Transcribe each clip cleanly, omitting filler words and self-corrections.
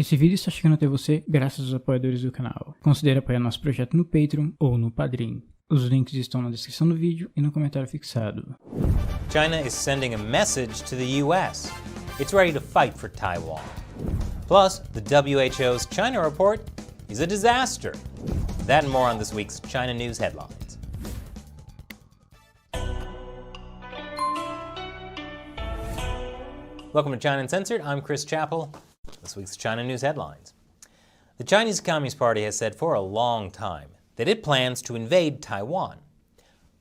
Esse vídeo está chegando até você graças aos apoiadores do canal. Considere apoiar nosso projeto no Patreon ou no Padrim. Os links estão na descrição do vídeo e no comentário fixado. China is sending a message to the US. It's ready to fight for Taiwan. Plus, the WHO's China report is a disaster. That and more on this week's China News Headlines. Welcome to China Uncensored. I'm Chris Chappell. This week's China News Headlines. The Chinese Communist Party has said for a long time that it plans to invade Taiwan.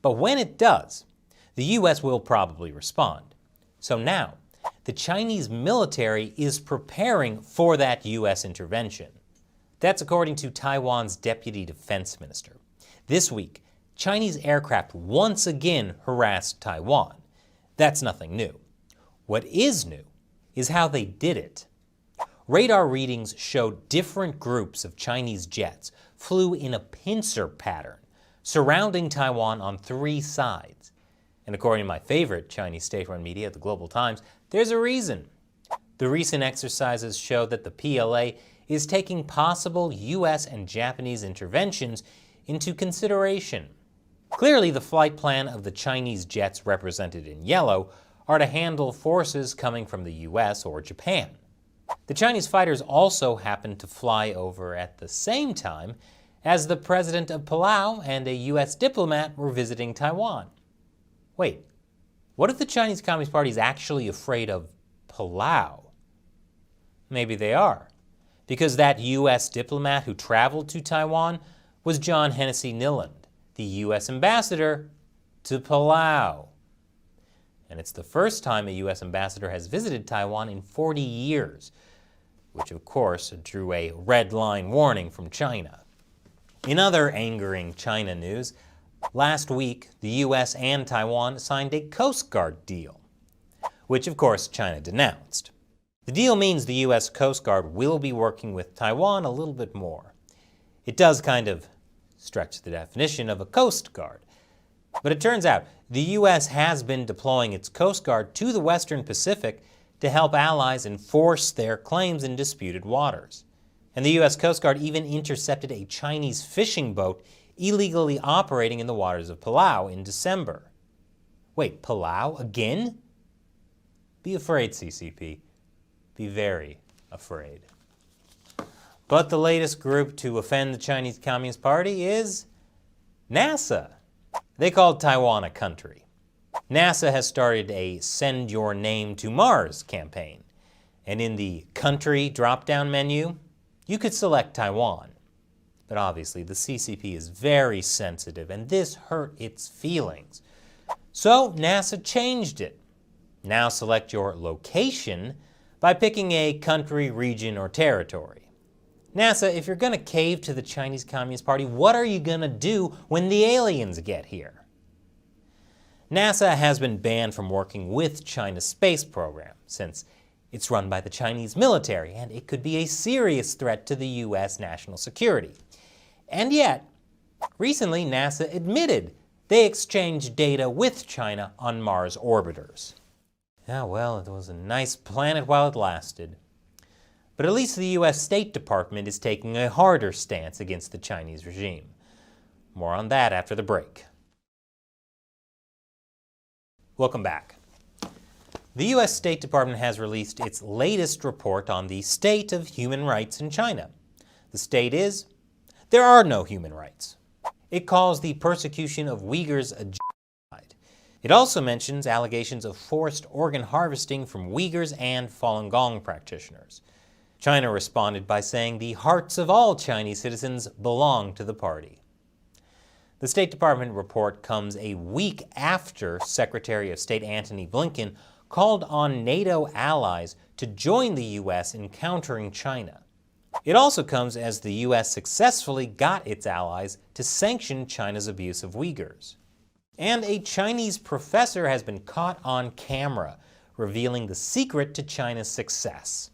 But when it does, the US will probably respond. So now, the Chinese military is preparing for that US intervention. That's according to Taiwan's Deputy Defense Minister. This week, Chinese aircraft once again harassed Taiwan. That's nothing new. What is new is how they did it. Radar readings showed different groups of Chinese jets flew in a pincer pattern, surrounding Taiwan on three sides. And according to my favorite Chinese state-run media, the Global Times, there's a reason. The recent exercises show that the PLA is taking possible US and Japanese interventions into consideration. Clearly, the flight plan of the Chinese jets represented in yellow are to handle forces coming from the US or Japan. The Chinese fighters also happened to fly over at the same time as the president of Palau and a US diplomat were visiting Taiwan. Wait, what if the Chinese Communist Party is actually afraid of Palau? Maybe they are, because that US diplomat who traveled to Taiwan was John Hennessy Nilland, the US ambassador to Palau. And it's the first time a US ambassador has visited Taiwan in 40 years, which of course drew a red line warning from China. In other angering China news, last week the US and Taiwan signed a Coast Guard deal, which of course China denounced. The deal means the US Coast Guard will be working with Taiwan a little bit more. It does kind of stretch the definition of a Coast Guard. But it turns out the US has been deploying its Coast Guard to the Western Pacific to help allies enforce their claims in disputed waters. And the US Coast Guard even intercepted a Chinese fishing boat illegally operating in the waters of Palau in December. Wait, Palau again? Be afraid, CCP. Be very afraid. But the latest group to offend the Chinese Communist Party is NASA. They called Taiwan a country. NASA has started a Send Your Name to Mars campaign. And in the country drop-down menu, you could select Taiwan. But obviously the CCP is very sensitive and this hurt its feelings. So NASA changed it. Now select your location by picking a country, region, or territory. NASA, if you're going to cave to the Chinese Communist Party, what are you going to do when the aliens get here? NASA has been banned from working with China's space program since it's run by the Chinese military and it could be a serious threat to the US national security. And yet, recently NASA admitted they exchanged data with China on Mars orbiters. Yeah, well, it was a nice planet while it lasted. But at least the US State Department is taking a harder stance against the Chinese regime. More on that after the break. Welcome back. The US State Department has released its latest report on the state of human rights in China. The state is, there are no human rights. It calls the persecution of Uyghurs a genocide. It also mentions allegations of forced organ harvesting from Uyghurs and Falun Gong practitioners. China responded by saying the hearts of all Chinese citizens belong to the party. The State Department report comes a week after Secretary of State Antony Blinken called on NATO allies to join the US in countering China. It also comes as the US successfully got its allies to sanction China's abuse of Uyghurs. And a Chinese professor has been caught on camera revealing the secret to China's success.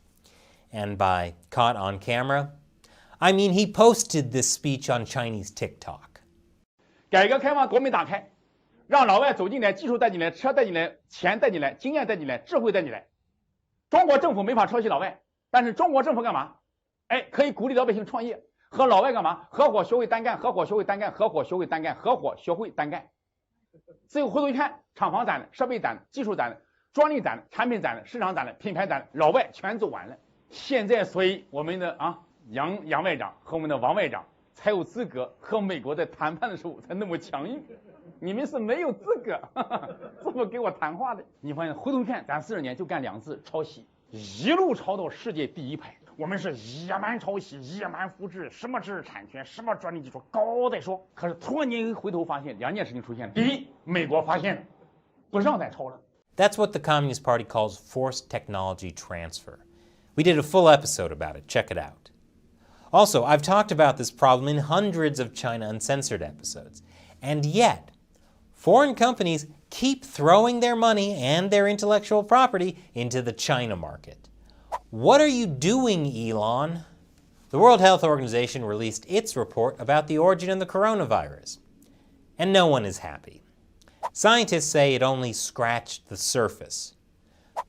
And by caught on camera, I mean he posted this speech on Chinese TikTok. 改革开放国门打开，让老外走进来，技术带进来，车带进来，钱带进来，经验带进来，智慧带进来。中国政府没法抄袭老外，但是中国政府干嘛？哎，可以鼓励老百姓创业，和老外干嘛？合伙学会单干，合伙学会单干，合伙学会单干，合伙学会单干。最后回头一看，厂房攒了，设备攒了，技术攒了，专利攒了，产品攒了，市场攒了，品牌攒了，老外全做完了。现在所以我们的杨外长和我们的王外长才有资格和美国在谈判的时候才那么强硬，你们是没有资格这么给我谈话的。你发现回头看，咱40年就干2次抄袭，一路抄到世界第1排。我们是野蛮抄袭、野蛮复制，什么知识产权、什么专利技术，高再说。可是突然间回头发现2件事情出现了：第一，美国发现不让再抄了。 That's what the Communist Party calls forced technology transfer. We did a full episode about it. Check it out. Also, I've talked about this problem in hundreds of China Uncensored episodes. And yet, foreign companies keep throwing their money and their intellectual property into the China market. What are you doing, Elon? The World Health Organization released its report about the origin of the coronavirus. And no one is happy. Scientists say it only scratched the surface.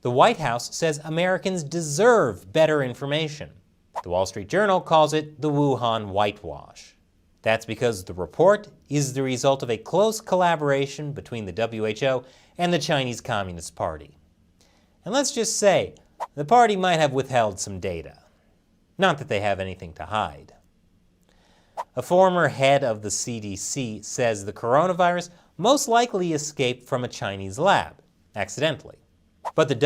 The White House says Americans deserve better information. The Wall Street Journal calls it the Wuhan whitewash. That's because the report is the result of a close collaboration between the WHO and the Chinese Communist Party. And let's just say, the party might have withheld some data. Not that they have anything to hide. A former head of the CDC says the coronavirus most likely escaped from a Chinese lab, accidentally. But the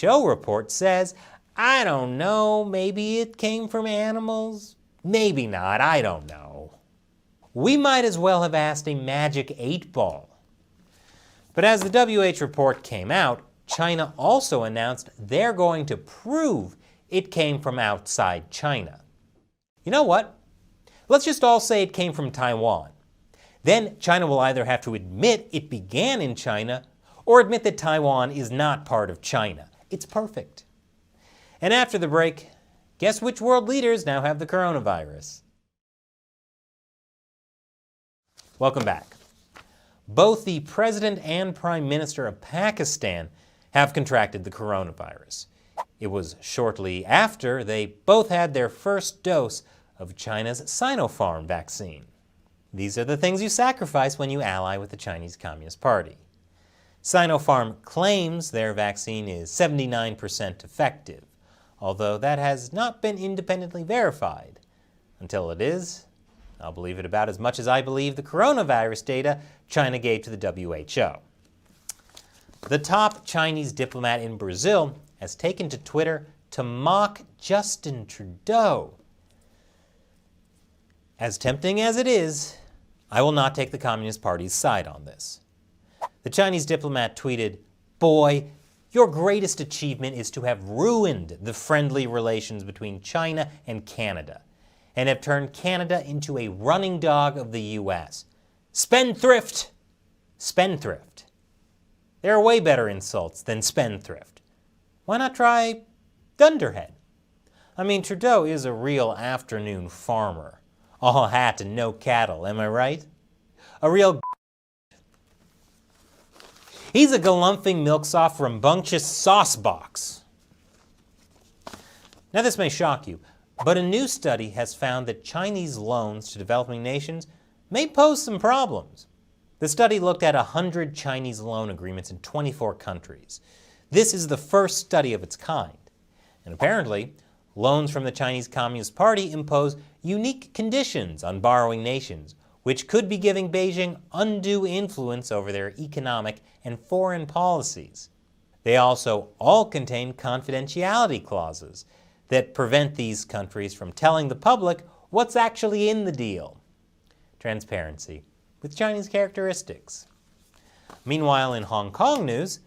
WHO report says, I don't know, maybe it came from animals, maybe not, I don't know. We might as well have asked a magic 8-ball. But as the WHO report came out, China also announced they're going to prove it came from outside China. You know what? Let's just all say it came from Taiwan. Then China will either have to admit it began in China or admit that Taiwan is not part of China. It's perfect. And after the break, guess which world leaders now have the coronavirus? Welcome back. Both the President and Prime Minister of Pakistan have contracted the coronavirus. It was shortly after they both had their first dose of China's Sinopharm vaccine. These are the things you sacrifice when you ally with the Chinese Communist Party. Sinopharm claims their vaccine is 79% effective, although that has not been independently verified. Until it is, I'll believe it about as much as I believe the coronavirus data China gave to the WHO. The top Chinese diplomat in Brazil has taken to Twitter to mock Justin Trudeau. As tempting as it is, I will not take the Communist Party's side on this. The Chinese diplomat tweeted, "Boy, your greatest achievement is to have ruined the friendly relations between China and Canada, and have turned Canada into a running dog of the US. Spendthrift! Spendthrift. There are way better insults than spendthrift. Why not try dunderhead? I mean, Trudeau is a real afternoon farmer. All hat and no cattle, am I right? A real He's a galumphing milk-soft rambunctious sauce box. Now this may shock you, but a new study has found that Chinese loans to developing nations may pose some problems. The study looked at 100 Chinese loan agreements in 24 countries. This is the first study of its kind. And apparently, loans from the Chinese Communist Party impose unique conditions on borrowing nations, which could be giving Beijing undue influence over their economic and foreign policies. They also all contain confidentiality clauses that prevent these countries from telling the public what's actually in the deal. Transparency, with Chinese characteristics. Meanwhile, in Hong Kong news,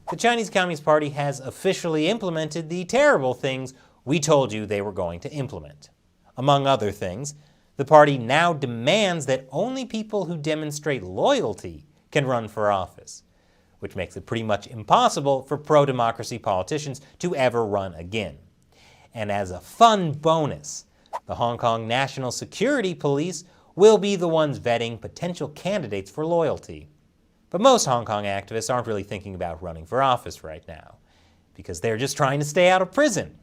the Chinese Communist Party has officially implemented the terrible things we told you they were going to implement. Among other things, the party now demands that only people who demonstrate loyalty can run for office, which makes it pretty much impossible for pro-democracy politicians to ever run again. And as a fun bonus, the Hong Kong National Security Police will be the ones vetting potential candidates for loyalty. But most Hong Kong activists aren't really thinking about running for office right now, because they're just trying to stay out of prison.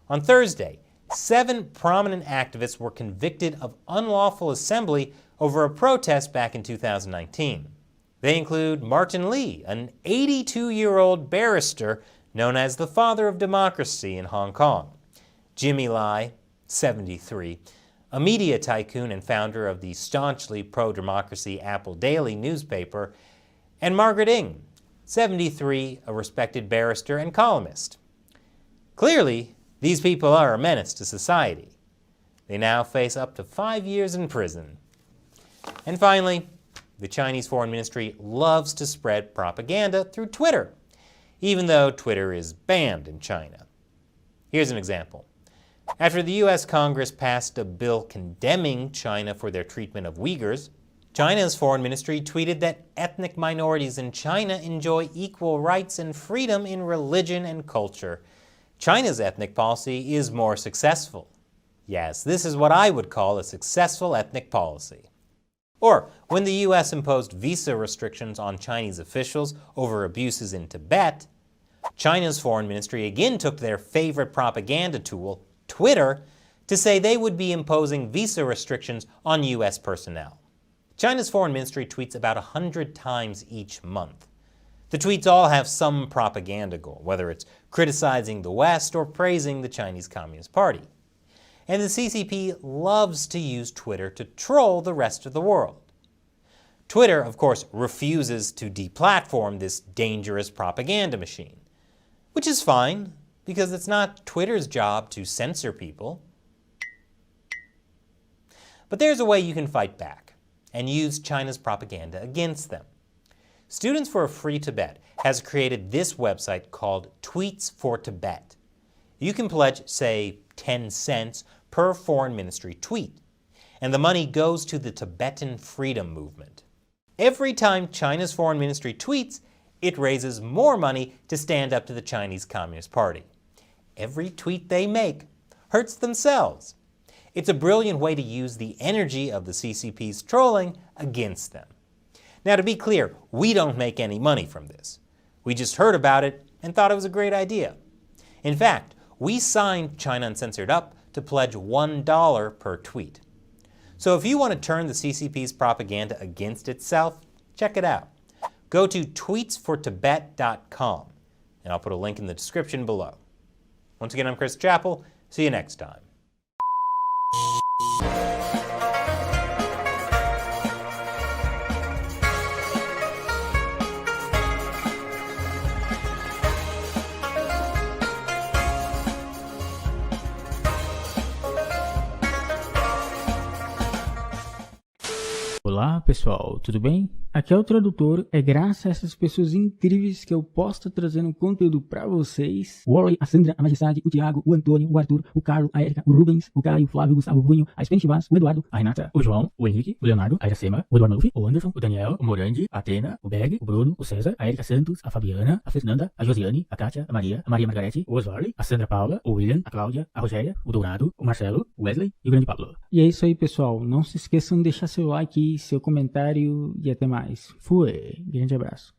On Thursday, 7 prominent activists were convicted of unlawful assembly over a protest back in 2019. They include Martin Lee, an 82-year-old barrister known as the father of democracy in Hong Kong, Jimmy Lai, 73, a media tycoon and founder of the staunchly pro-democracy Apple Daily newspaper, and Margaret Ng, 73, a respected barrister and columnist. Clearly, these people are a menace to society. They now face up to 5 years in prison. And finally, the Chinese Foreign Ministry loves to spread propaganda through Twitter, even though Twitter is banned in China. Here's an example. After the US Congress passed a bill condemning China for their treatment of Uyghurs, China's foreign ministry tweeted that ethnic minorities in China enjoy equal rights and freedom in religion and culture. China's ethnic policy is more successful. Yes, this is what I would call a successful ethnic policy. Or, when the US imposed visa restrictions on Chinese officials over abuses in Tibet, China's foreign ministry again took their favorite propaganda tool, Twitter, to say they would be imposing visa restrictions on US personnel. China's foreign ministry tweets about 100 times each month. The tweets all have some propaganda goal, whether it's criticizing the West or praising the Chinese Communist Party. And the CCP loves to use Twitter to troll the rest of the world. Twitter, of course, refuses to deplatform this dangerous propaganda machine, which is fine, because it's not Twitter's job to censor people. But there's a way you can fight back and use China's propaganda against them. Students for a Free Tibet has created this website called Tweets for Tibet. You can pledge, say, 10 cents per foreign ministry tweet, and the money goes to the Tibetan freedom movement. Every time China's foreign ministry tweets, it raises more money to stand up to the Chinese Communist Party. Every tweet they make hurts themselves. It's a brilliant way to use the energy of the CCP's trolling against them. Now, to be clear, we don't make any money from this. We just heard about it and thought it was a great idea. In fact, we signed China Uncensored up to pledge $1 per tweet. So if you want to turn the CCP's propaganda against itself, check it out. Go to tweetsfortibet.com, and I'll put a link in the description below. Once again, I'm Chris Chappell. See you next time. Olá pessoal, tudo bem? Aqui é o tradutor. É graças a essas pessoas incríveis que eu posso estar trazendo conteúdo pra vocês. O Warlei, a Sandra, a Majestade, o Thiago, o Antônio, o Arthur, o Carlo, a Erika, o Rubens, o Caio, o Flavio, o Gustavo, o Vunho, a Spanish.vaz, o Eduardo, a Renata, o João, o Henrique, o Leonardo, a Iracema, o Eduardo Maluf, o Anderson, o Daniel, o Morandi, a Atena, o Beg, o Bruno, o César, a Erika Santos, a Fabiana, a Fernanda, a Josiane, a Kátia, a Maria Margarete, o Warlei, a Sandra Paula, o William, a Cláudia, a Rogéria, o Leonardo, o Marcelo, o Wesley e o grande Pablo. E é isso aí pessoal, não se esqueçam de deixar seu like, seu comentário e até mais. Fui, grande abraço.